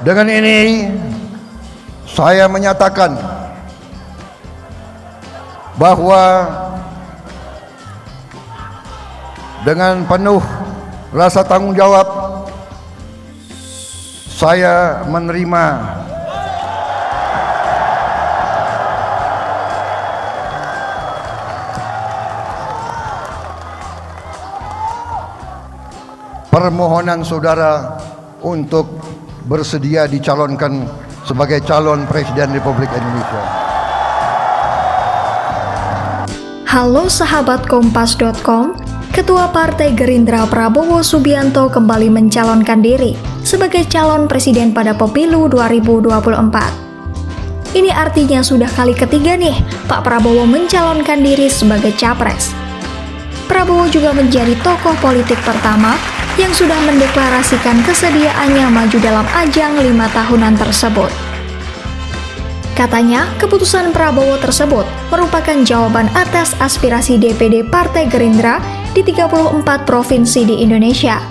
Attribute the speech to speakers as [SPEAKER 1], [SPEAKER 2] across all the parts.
[SPEAKER 1] Dengan ini saya menyatakan bahwa dengan penuh rasa tanggung jawab saya menerima permohonan saudara untuk bersedia dicalonkan sebagai calon Presiden Republik Indonesia.
[SPEAKER 2] Halo sahabat Kompas.com, Ketua Partai Gerindra Prabowo Subianto kembali mencalonkan diri sebagai calon presiden pada pemilu 2024. Ini artinya sudah kali ketiga nih Pak Prabowo mencalonkan diri sebagai capres. Prabowo juga menjadi tokoh politik pertama yang sudah mendeklarasikan kesediaannya maju dalam ajang 5 tahunan tersebut. Katanya, keputusan Prabowo tersebut merupakan jawaban atas aspirasi DPD Partai Gerindra di 34 provinsi di Indonesia.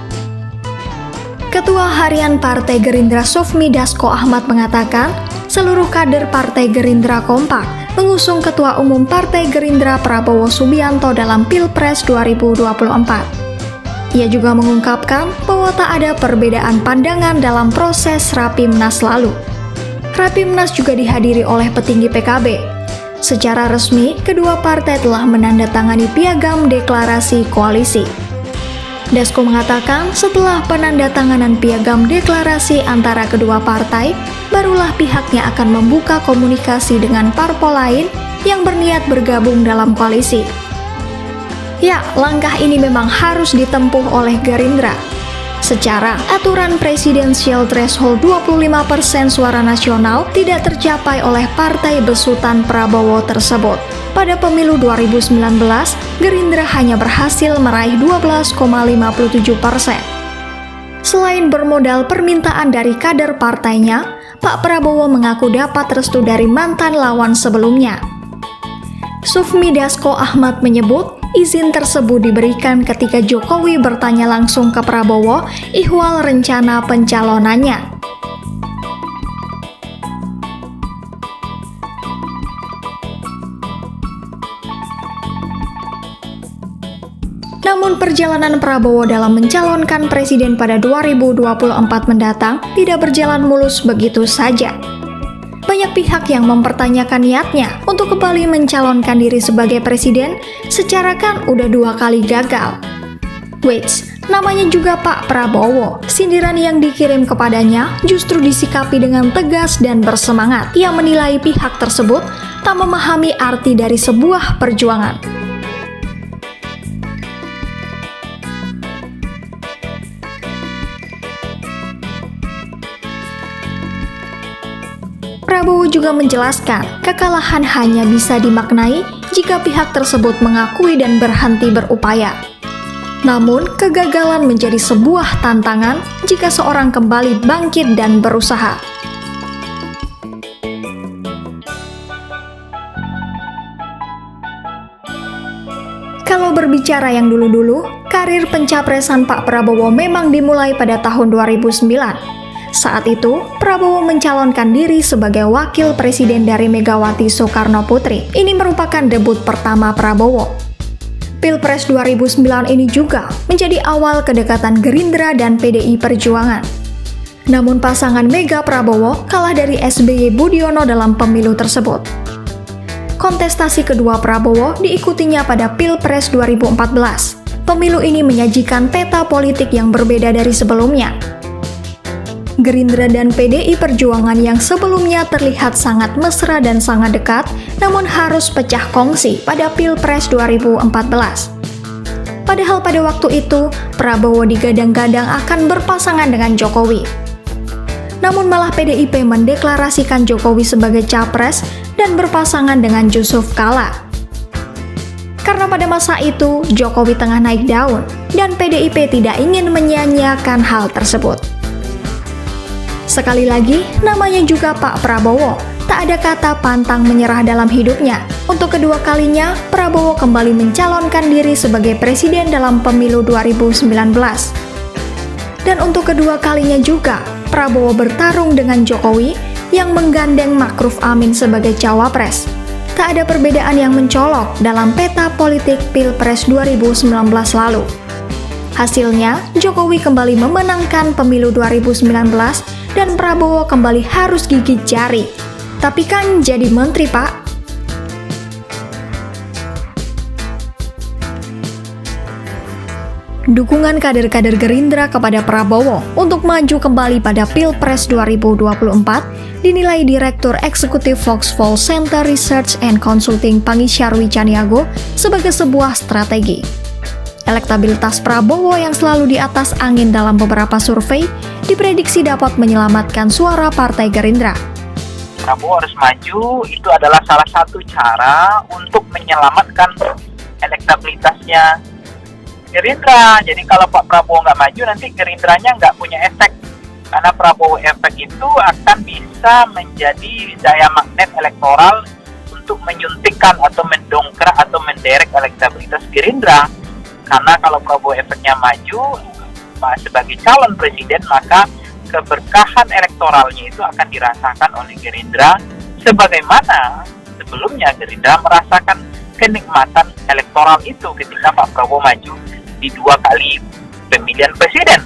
[SPEAKER 2] Ketua Harian Partai Gerindra Sufmi Dasko Ahmad mengatakan, seluruh kader Partai Gerindra kompak mengusung Ketua Umum Partai Gerindra Prabowo Subianto dalam Pilpres 2024. Ia juga mengungkapkan bahwa tak ada perbedaan pandangan dalam proses Rapimnas lalu. Rapimnas juga dihadiri oleh petinggi PKB. Secara resmi, kedua partai telah menandatangani piagam deklarasi koalisi. Dasko mengatakan setelah penandatanganan piagam deklarasi antara kedua partai, barulah pihaknya akan membuka komunikasi dengan parpol lain yang berniat bergabung dalam koalisi. Ya, langkah ini memang harus ditempuh oleh Gerindra. Secara aturan presidensial threshold 25% suara nasional tidak tercapai oleh partai besutan Prabowo tersebut. Pada pemilu 2019, Gerindra hanya berhasil meraih 12,57%. Selain bermodal permintaan dari kader partainya, Pak Prabowo mengaku dapat restu dari mantan lawan sebelumnya. Sufmi Dasko Ahmad menyebut, izin tersebut diberikan ketika Jokowi bertanya langsung ke Prabowo ihwal rencana pencalonannya. Namun perjalanan Prabowo dalam mencalonkan presiden pada 2024 mendatang tidak berjalan mulus begitu saja. Banyak pihak yang mempertanyakan niatnya untuk kembali mencalonkan diri sebagai presiden, secara kan udah 2 kali gagal. Wait, namanya juga Pak Prabowo. Sindiran yang dikirim kepadanya justru disikapi dengan tegas dan bersemangat. Ia menilai pihak tersebut tak memahami arti dari sebuah perjuangan. Prabowo juga menjelaskan, kekalahan hanya bisa dimaknai jika pihak tersebut mengakui dan berhenti berupaya. Namun, kegagalan menjadi sebuah tantangan jika seorang kembali bangkit dan berusaha. Kalau berbicara yang dulu-dulu, karir pencapresan Pak Prabowo memang dimulai pada tahun 2009. Saat itu, Prabowo mencalonkan diri sebagai wakil presiden dari Megawati Soekarno Putri. Ini merupakan debut pertama Prabowo. Pilpres 2009 ini juga menjadi awal kedekatan Gerindra dan PDI Perjuangan. Namun pasangan Mega Prabowo kalah dari SBY Budiono dalam pemilu tersebut. Kontestasi kedua Prabowo diikutinya pada Pilpres 2014. Pemilu ini menyajikan peta politik yang berbeda dari sebelumnya. Gerindra dan PDI Perjuangan yang sebelumnya terlihat sangat mesra dan sangat dekat, namun harus pecah kongsi pada Pilpres 2014. Padahal pada waktu itu, Prabowo digadang-gadang akan berpasangan dengan Jokowi. Namun malah PDIP mendeklarasikan Jokowi sebagai capres dan berpasangan dengan Yusuf Kala. Karena pada masa itu, Jokowi tengah naik daun, dan PDIP tidak ingin menyia-nyiakan hal tersebut. Sekali lagi, namanya juga Pak Prabowo. Tak ada kata pantang menyerah dalam hidupnya. Untuk kedua kalinya, Prabowo kembali mencalonkan diri sebagai presiden dalam pemilu 2019. Dan untuk kedua kalinya juga, Prabowo bertarung dengan Jokowi yang menggandeng Ma'ruf Amin sebagai cawapres. Tak ada perbedaan yang mencolok dalam peta politik Pilpres 2019 lalu. Hasilnya, Jokowi kembali memenangkan pemilu 2019 dan Prabowo kembali harus gigit jari. Tapi kan jadi menteri, Pak. Dukungan kader-kader Gerindra kepada Prabowo untuk maju kembali pada Pilpres 2024 dinilai Direktur Eksekutif Foxfall Center Research and Consulting Pangisyarwi Caniago sebagai sebuah strategi. Elektabilitas Prabowo yang selalu di atas angin dalam beberapa survei diprediksi dapat menyelamatkan suara Partai Gerindra.
[SPEAKER 3] Prabowo harus maju, itu adalah salah satu cara untuk menyelamatkan elektabilitasnya Gerindra. Jadi kalau Pak Prabowo nggak maju, nanti Gerindranya nggak punya efek. Karena Prabowo efek itu akan bisa menjadi daya magnet elektoral untuk menyuntikkan atau mendongkrak atau menderek elektabilitas Gerindra. Karena kalau Prabowo efeknya maju sebagai calon presiden, maka keberkahan elektoralnya itu akan dirasakan oleh Gerindra sebagaimana sebelumnya Gerindra merasakan kenikmatan elektoral itu ketika Pak Prabowo maju di 2 kali pemilihan presiden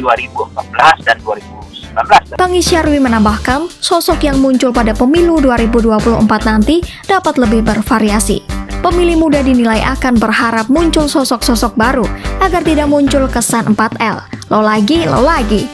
[SPEAKER 3] 2014 dan 2019.
[SPEAKER 2] Pangisyarwi menambahkan, sosok yang muncul pada pemilu 2024 nanti dapat lebih bervariasi. Pemilih muda dinilai akan berharap muncul sosok-sosok baru agar tidak muncul kesan 4L. Lo lagi, lo lagi.